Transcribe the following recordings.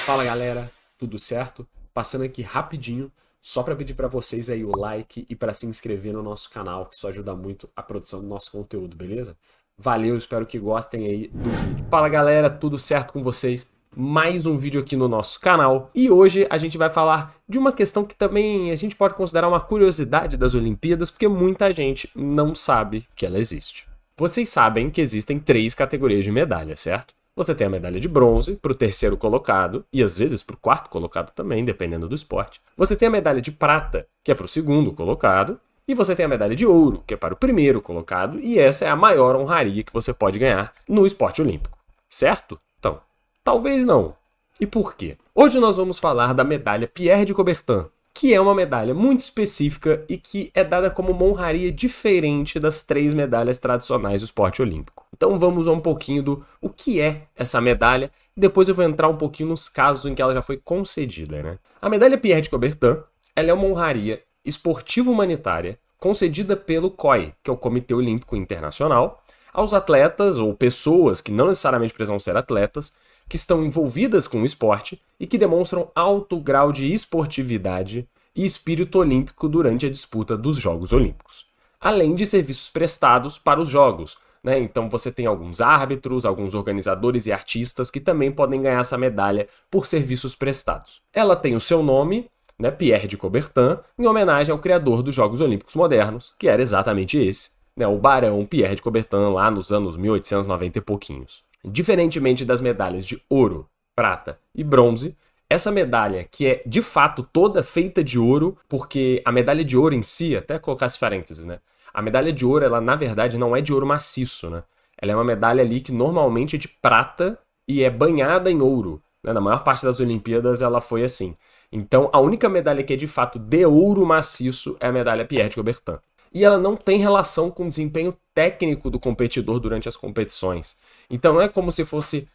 Fala galera, tudo certo? Passando aqui rapidinho, só para pedir para vocês aí o like e para se inscrever no nosso canal, que isso ajuda muito a produção do nosso conteúdo, beleza? Valeu, espero que gostem aí do vídeo. Fala galera, tudo certo com vocês? Mais um vídeo aqui no nosso canal e hoje a gente vai falar de uma questão que também a gente pode considerar uma curiosidade das Olimpíadas, porque muita gente não sabe que ela existe. Vocês sabem que existem 3 categorias de medalha, certo? Você tem a medalha de bronze para o terceiro colocado e às vezes para o quarto colocado também, dependendo do esporte. Você tem a medalha de prata, que é para o segundo colocado. E você tem a medalha de ouro, que é para o primeiro colocado. E essa é a maior honraria que você pode ganhar no esporte olímpico. Certo? Então, talvez não. E por quê? Hoje nós vamos falar da medalha Pierre de Coubertin, que é uma medalha muito específica e que é dada como uma honraria diferente das 3 medalhas tradicionais do esporte olímpico. Então vamos a um pouquinho do o que é essa medalha, e depois eu vou entrar um pouquinho nos casos em que ela já foi concedida, né? A medalha Pierre de Coubertin, ela é uma honraria esportiva humanitária concedida pelo COI, que é o Comitê Olímpico Internacional, aos atletas ou pessoas que não necessariamente precisam ser atletas, que estão envolvidas com o esporte e que demonstram alto grau de esportividade e espírito olímpico durante a disputa dos Jogos Olímpicos, além de serviços prestados para os Jogos, né? Então você tem alguns árbitros, alguns organizadores e artistas que também podem ganhar essa medalha por serviços prestados. Ela tem o seu nome, né, Pierre de Coubertin, em homenagem ao criador dos Jogos Olímpicos modernos, que era exatamente esse, né, o Barão Pierre de Coubertin, lá nos anos 1890 e pouquinhos. Diferentemente das medalhas de ouro, prata e bronze, essa medalha, que é de fato toda feita de ouro, porque a medalha de ouro em si, até colocar esse parênteses, né? A medalha de ouro, ela na verdade não é de ouro maciço, né? Ela é uma medalha ali que normalmente é de prata e é banhada em ouro, né? Na maior parte das Olimpíadas ela foi assim. Então a única medalha que é de fato de ouro maciço é a medalha Pierre de Coubertin. E ela não tem relação com o desempenho técnico do competidor durante as competições. Então não é como se fosse,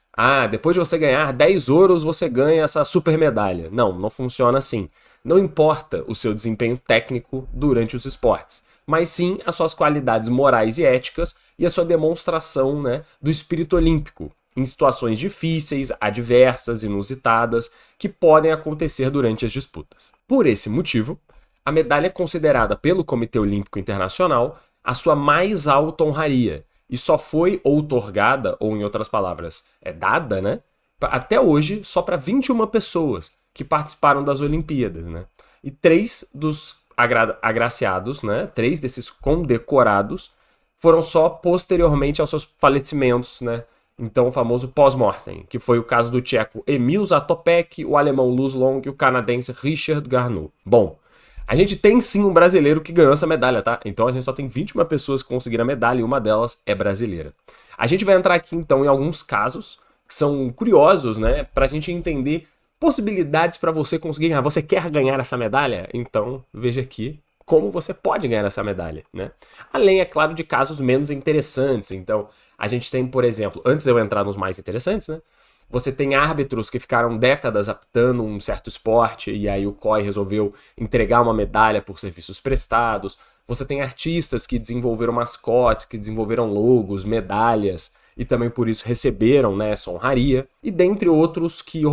depois de você ganhar 10 ouros, você ganha essa super medalha. Não, não funciona assim. Não importa o seu desempenho técnico durante os esportes, mas sim as suas qualidades morais e éticas e a sua demonstração, né, do espírito olímpico em situações difíceis, adversas, inusitadas, que podem acontecer durante as disputas. Por esse motivo, a medalha é considerada pelo Comitê Olímpico Internacional a sua mais alta honraria e só foi outorgada, ou em outras palavras, é dada, né, até hoje só para 21 pessoas que participaram das Olimpíadas, né? E 3 dos agraciados, né, 3 desses condecorados foram só posteriormente aos seus falecimentos, né? Então o famoso pós-mortem, que foi o caso do tcheco Emil Zatopek, o alemão Luz Long e o canadense Richard Garnaut. Bom, a gente tem sim um brasileiro que ganhou essa medalha, tá? Então a gente só tem 21 pessoas que conseguiram a medalha e uma delas é brasileira. A gente vai entrar aqui então em alguns casos que são curiosos, né? Pra gente entender possibilidades para você conseguir ganhar. Você quer ganhar essa medalha? Então veja aqui como você pode ganhar essa medalha, né? Além, é claro, de casos menos interessantes. Então a gente tem, por exemplo, antes de eu entrar nos mais interessantes, né? Você tem árbitros que ficaram décadas apitando um certo esporte e aí o COI resolveu entregar uma medalha por serviços prestados. Você tem artistas que desenvolveram mascotes, que desenvolveram logos, medalhas e também por isso receberam, né, essa honraria. E dentre outros que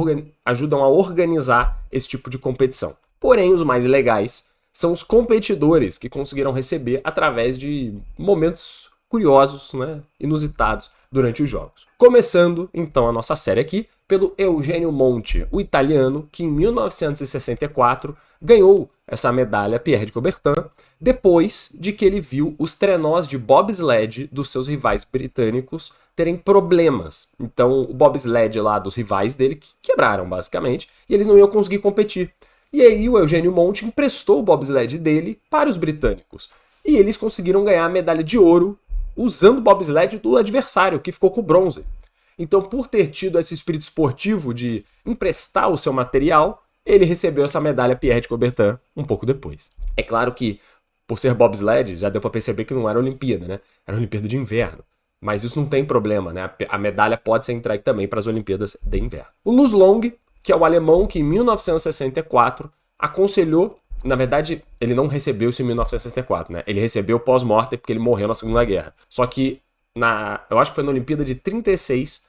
ajudam a organizar esse tipo de competição. Porém, os mais legais são os competidores que conseguiram receber através de momentos curiosos, né, inusitados durante os jogos. Começando, então, a nossa série aqui pelo Eugenio Monti, o italiano que em 1964 ganhou essa medalha Pierre de Coubertin depois de que ele viu os trenós de bobsled dos seus rivais britânicos terem problemas. Então, o bobsled lá dos rivais dele quebraram, basicamente, e eles não iam conseguir competir. E aí o Eugenio Monti emprestou o bobsled dele para os britânicos. E eles conseguiram ganhar a medalha de ouro usando o bobsled do adversário, que ficou com bronze. Então, por ter tido esse espírito esportivo de emprestar o seu material, ele recebeu essa medalha Pierre de Coubertin um pouco depois. É claro que, por ser bobsled, já deu para perceber que não era Olimpíada, né? Era Olimpíada de inverno. Mas isso não tem problema, né? A medalha pode ser entregue também para as Olimpíadas de inverno. O Luz Long, que é o alemão que em 1964 aconselhou. Na verdade, ele não recebeu isso em 1964, né? Ele recebeu pós-morte porque ele morreu na Segunda Guerra. Só que, eu acho que foi na Olimpíada de 36,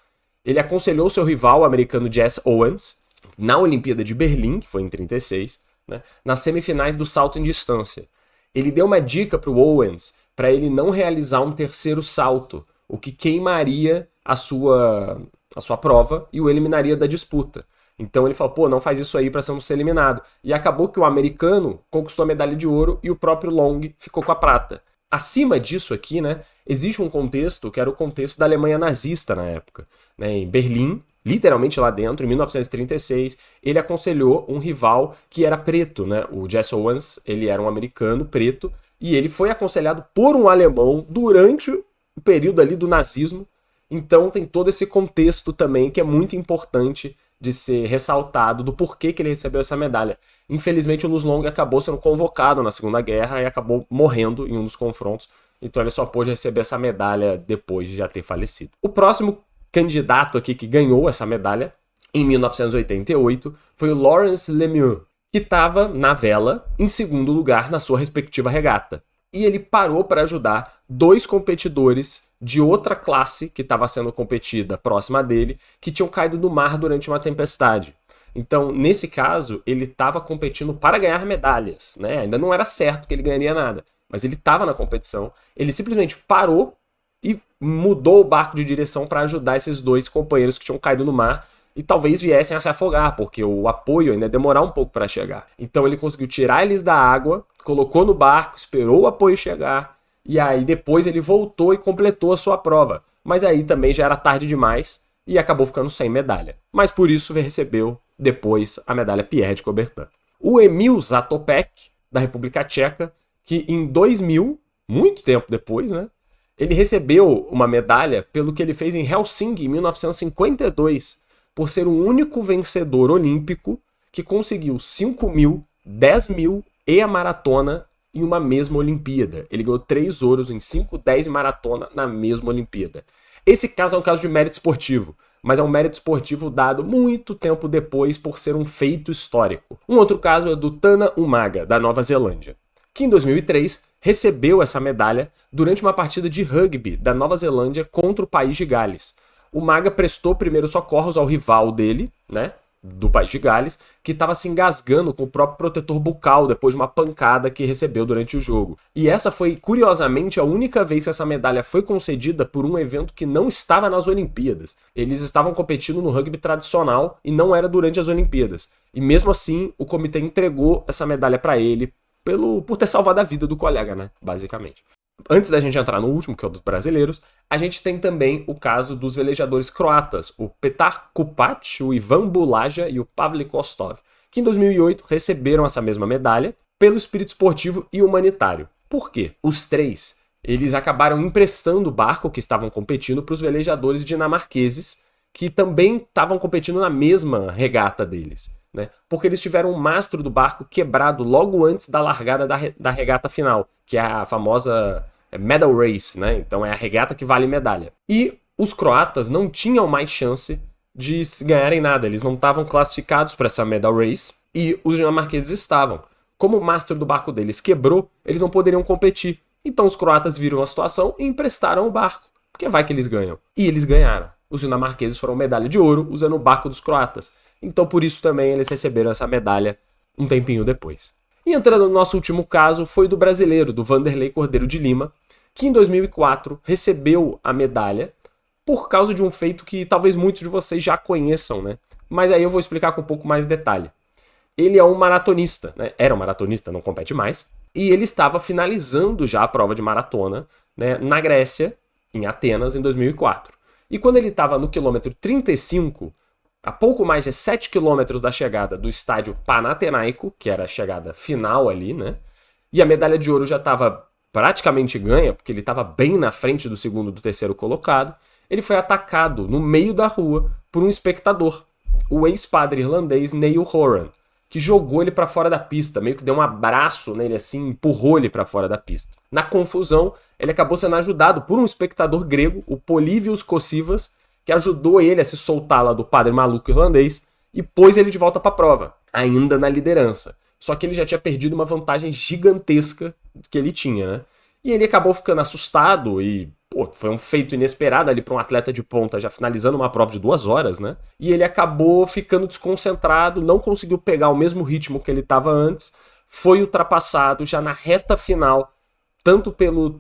ele aconselhou seu rival, o americano Jesse Owens, na Olimpíada de Berlim, que foi em 36, né, nas semifinais do salto em distância. Ele deu uma dica para o Owens para ele não realizar um terceiro salto, o que queimaria a sua prova e o eliminaria da disputa. Então ele falou, pô, não faz isso aí para você não ser eliminado. E acabou que o americano conquistou a medalha de ouro e o próprio Long ficou com a prata. Acima disso aqui, né, existe um contexto que era o contexto da Alemanha nazista na época. Né, em Berlim, literalmente lá dentro, em 1936, ele aconselhou um rival que era preto, né? O Jesse Owens, ele era um americano preto, e ele foi aconselhado por um alemão durante o período ali do nazismo. Então tem todo esse contexto também que é muito importante de ser ressaltado do porquê que ele recebeu essa medalha. Infelizmente o Luz Long acabou sendo convocado na Segunda Guerra e acabou morrendo em um dos confrontos, então ele só pôde receber essa medalha depois de já ter falecido. O próximo candidato aqui que ganhou essa medalha em 1988 foi o Laurence Lemieux, que estava na vela em segundo lugar na sua respectiva regata. E ele parou para ajudar dois competidores de outra classe que estava sendo competida próxima dele, que tinham caído no mar durante uma tempestade. Então, nesse caso, ele estava competindo para ganhar medalhas, né? Ainda não era certo que ele ganharia nada, mas ele estava na competição. Ele simplesmente parou e mudou o barco de direção para ajudar esses dois companheiros que tinham caído no mar e talvez viessem a se afogar, porque o apoio ainda ia demorar um pouco para chegar. Então ele conseguiu tirar eles da água, colocou no barco, esperou o apoio chegar, e aí depois ele voltou e completou a sua prova. Mas aí também já era tarde demais e acabou ficando sem medalha. Mas por isso recebeu depois a medalha Pierre de Coubertin. O Emil Zatopek, da República Tcheca, que em 2000, muito tempo depois, né, ele recebeu uma medalha pelo que ele fez em Helsinki em 1952, por ser o único vencedor olímpico que conseguiu 5.000, 10.000 e a maratona em uma mesma Olimpíada. Ele ganhou 3 ouros em 5, 10 e maratona na mesma Olimpíada. Esse caso é um caso de mérito esportivo, mas é um mérito esportivo dado muito tempo depois por ser um feito histórico. Um outro caso é do Tana Umaga, da Nova Zelândia, que em 2003 recebeu essa medalha durante uma partida de rugby da Nova Zelândia contra o país de Gales. O Maga prestou primeiros socorros ao rival dele, né, do país de Gales, que estava se engasgando com o próprio protetor bucal depois de uma pancada que recebeu durante o jogo. E essa foi, curiosamente, a única vez que essa medalha foi concedida por um evento que não estava nas Olimpíadas. Eles estavam competindo no rugby tradicional e não era durante as Olimpíadas. E mesmo assim, o comitê entregou essa medalha para ele por ter salvado a vida do colega, né, basicamente. Antes da gente entrar no último, que é o dos brasileiros, a gente tem também o caso dos velejadores croatas, o Petar Kupac, o Ivan Bulaja e o Pavle Kostov, que em 2008 receberam essa mesma medalha pelo espírito esportivo e humanitário. Por quê? Os três, eles acabaram emprestando o barco que estavam competindo para os velejadores dinamarqueses, que também estavam competindo na mesma regata deles, né? Porque eles tiveram o mastro do barco quebrado logo antes da largada da regata final, que é a famosa medal race, né? Então é a regata que vale medalha. E os croatas não tinham mais chance de ganharem nada, eles não estavam classificados para essa medal race e os dinamarqueses estavam. Como o mastro do barco deles quebrou, eles não poderiam competir. Então os croatas viram a situação e emprestaram o barco, porque vai que eles ganham. E eles ganharam. Os dinamarqueses foram medalha de ouro usando o barco dos croatas. Então por isso também eles receberam essa medalha um tempinho depois. E entrando no nosso último caso foi do brasileiro, do Vanderlei Cordeiro de Lima, que em 2004 recebeu a medalha por causa de um feito que talvez muitos de vocês já conheçam, né? Mas aí eu vou explicar com um pouco mais de detalhe. Ele é um maratonista, né? Era um maratonista, não compete mais, e ele estava finalizando já a prova de maratona, né, na Grécia, em Atenas, em 2004. E quando ele estava no quilômetro 35, a pouco mais de 7 quilômetros da chegada do estádio Panathinaiko, que era a chegada final ali, né? E a medalha de ouro já estava praticamente ganha, porque ele estava bem na frente do segundo e do terceiro colocado. Ele foi atacado no meio da rua por um espectador, o ex-padre irlandês Neil Horan, que jogou ele para fora da pista, meio que deu um abraço nele assim, empurrou ele para fora da pista. Na confusão, ele acabou sendo ajudado por um espectador grego, o Polyvius Kosivas, que ajudou ele a se soltar lá do padre maluco irlandês e pôs ele de volta para a prova, ainda na liderança. Só que ele já tinha perdido uma vantagem gigantesca que ele tinha, né? E ele acabou ficando assustado e pô, foi um feito inesperado ali para um atleta de ponta já finalizando uma prova de 2 horas, né? E ele acabou ficando desconcentrado, não conseguiu pegar o mesmo ritmo que ele estava antes, foi ultrapassado já na reta final, tanto pelo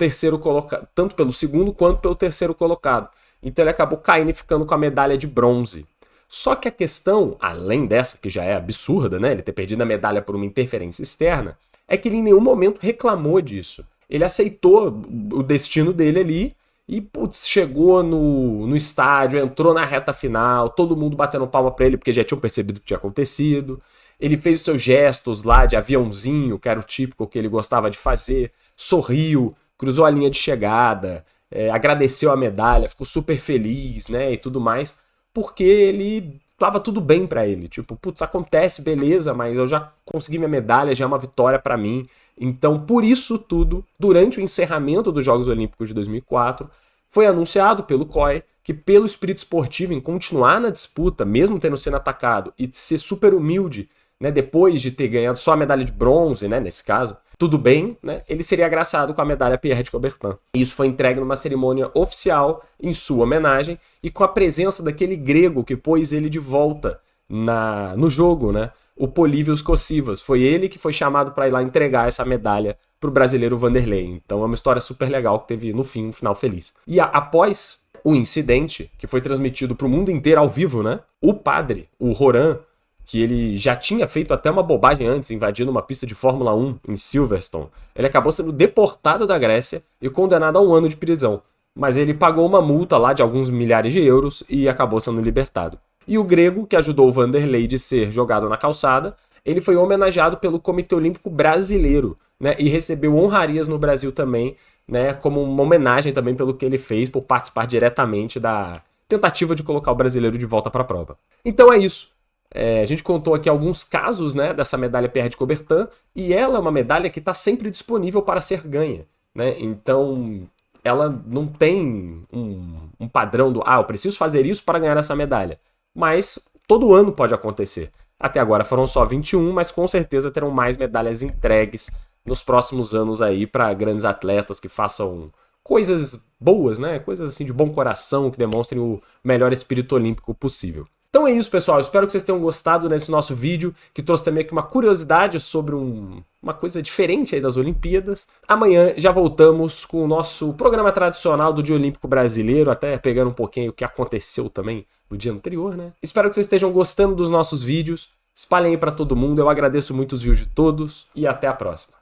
segundo quanto pelo terceiro colocado. Então ele acabou caindo e ficando com a medalha de bronze. Só que a questão, além dessa, que já é absurda, né? Ele ter perdido a medalha por uma interferência externa, é que ele em nenhum momento reclamou disso. Ele aceitou o destino dele ali e, putz, chegou no estádio, entrou na reta final, todo mundo batendo palma pra ele porque já tinham percebido o que tinha acontecido. Ele fez os seus gestos lá de aviãozinho, que era o típico que ele gostava de fazer, sorriu, cruzou a linha de chegada, agradeceu a medalha, ficou super feliz, né, e tudo mais, porque ele tava tudo bem pra ele. Tipo, putz, acontece, beleza, mas eu já consegui minha medalha, já é uma vitória pra mim. Então, por isso tudo, durante o encerramento dos Jogos Olímpicos de 2004, foi anunciado pelo COI que, pelo espírito esportivo em continuar na disputa, mesmo tendo sido atacado, e ser super humilde, né, depois de ter ganhado só a medalha de bronze, né, nesse caso, tudo bem, né, ele seria agraciado com a medalha Pierre de Coubertin. Isso foi entregue numa cerimônia oficial em sua homenagem e com a presença daquele grego que pôs ele de volta no jogo, né, o Polívios Kosivas. Foi ele que foi chamado para ir lá entregar essa medalha pro brasileiro Vanderlei. Então é uma história super legal que teve, no fim, um final feliz. E após o incidente, que foi transmitido pro mundo inteiro ao vivo, né, o padre, o Roran, que ele já tinha feito até uma bobagem antes, invadindo uma pista de Fórmula 1 em Silverstone, ele acabou sendo deportado da Grécia e condenado a 1 ano de prisão. Mas ele pagou uma multa lá de alguns milhares de euros e acabou sendo libertado. E o grego, que ajudou o Vanderlei de ser jogado na calçada, ele foi homenageado pelo Comitê Olímpico Brasileiro, né, e recebeu honrarias no Brasil também, né, como uma homenagem também pelo que ele fez por participar diretamente da tentativa de colocar o brasileiro de volta para a prova. Então é isso. A gente contou aqui alguns casos, né, dessa medalha Pierre de Coubertin, e ela é uma medalha que está sempre disponível para ser ganha, né? Então ela não tem um padrão do eu preciso fazer isso para ganhar essa medalha, mas todo ano pode acontecer. Até agora foram só 21, mas com certeza terão mais medalhas entregues nos próximos anos aí para grandes atletas que façam coisas boas, né? Coisas assim de bom coração, que demonstrem o melhor espírito olímpico possível. Então é isso, pessoal. Espero que vocês tenham gostado desse nosso vídeo, que trouxe também aqui uma curiosidade sobre uma coisa diferente aí das Olimpíadas. Amanhã já voltamos com o nosso programa tradicional do Dia Olímpico Brasileiro, até pegando um pouquinho o que aconteceu também no dia anterior, né? Espero que vocês estejam gostando dos nossos vídeos. Espalhem aí pra todo mundo. Eu agradeço muito os views de todos e até a próxima.